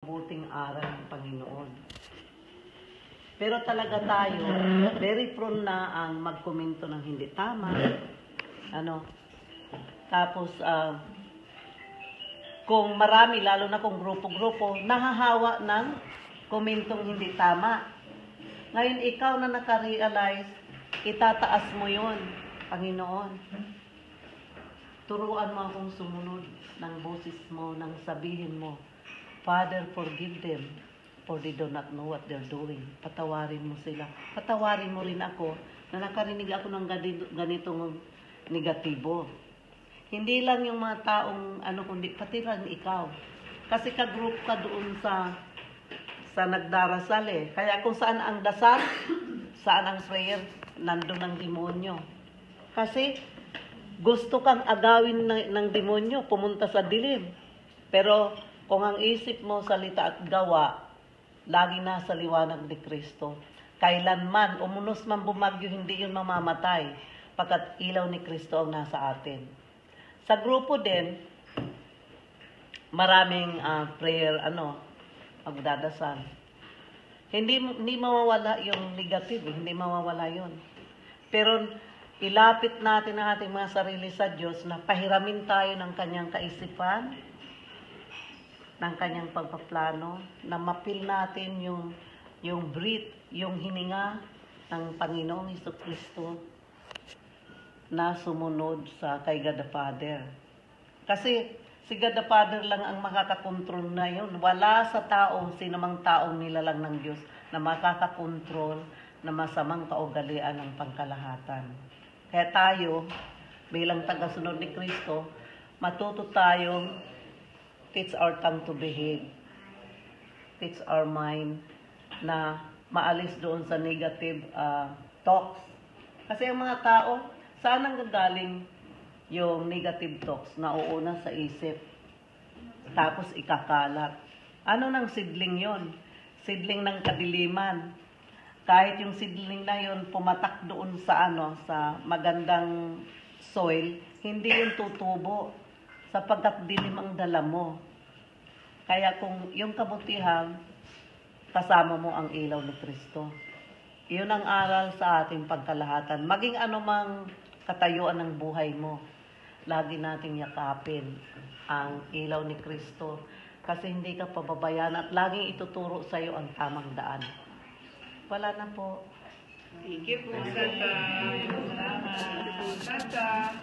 Buting aral ng Panginoon. Pero talaga tayo, very prone na ang magkomento ng hindi tama. Tapos, kung marami, lalo na kung grupo-grupo, nahahawa ng komentong hindi tama. Ngayon, ikaw na nakarealize, itataas mo yon, Panginoon. Turuan mo akong sumunod ng boses mo, ng sabihin mo, Father, forgive them, for they do not know what they're doing. Patawarin mo sila. Patawarin mo rin ako na nakarinig ako ng ganitong negatibo. Hindi lang yung mga taong, kundi pati lang ikaw. Kasi ka-group ka doon sa nagdarasal eh. Kaya kung saan ang dasal, saan ang prayer, nandun ang demonyo. Kasi gusto kang agawin ng demonyo, pumunta sa dilim. Pero kung ang isip mo, salita at gawa, lagi nasa liwanag ni Kristo. Kailanman, umunos man bumagyo, hindi yun mamamatay, pagkat ilaw ni Kristo ang nasa atin. Sa grupo din, maraming prayer, magdadasal. Hindi mawawala yung negative, hindi mawawala yun. Pero ilapit natin ang ating mga sarili sa Diyos na pahiramin tayo ng kanyang kaisipan, ng kanyang pagpaplano, na mapil natin yung breath, yung hininga ng Panginoong Jesucristo na sumunod sa kay God the Father. Kasi si God the Father lang ang makakakontrol na yun. Wala sa taong, sinamang taong nilalang ng Diyos na makakakontrol na masamang kaugalian ng pangkalahatan. Kaya tayo, bilang tagasunod ni Kristo, matuto tayong teach our tongue to behave. Teach our mind na maalis doon sa negative talks. Kasi ang mga tao, saan ang gagaling yung negative talks? Nauuna sa isip. Tapos ikakalat. Ano ng sidling yon? Sidling ng kadiliman. Kahit yung sidling na yon pumatak doon sa sa magandang soil, hindi yun tutubo sapagkat dilim ang dala mo. Kaya kung yung kabutihan, kasama mo ang ilaw ni Kristo. Iyon ang aral sa ating pagkalahatan. Maging anumang katayuan ng buhay mo, lagi nating yakapin ang ilaw ni Kristo. Kasi hindi ka pababayaan at laging ituturo sa iyo ang tamang daan. Wala na po. Thank you po, Santa. Salamat. Santa.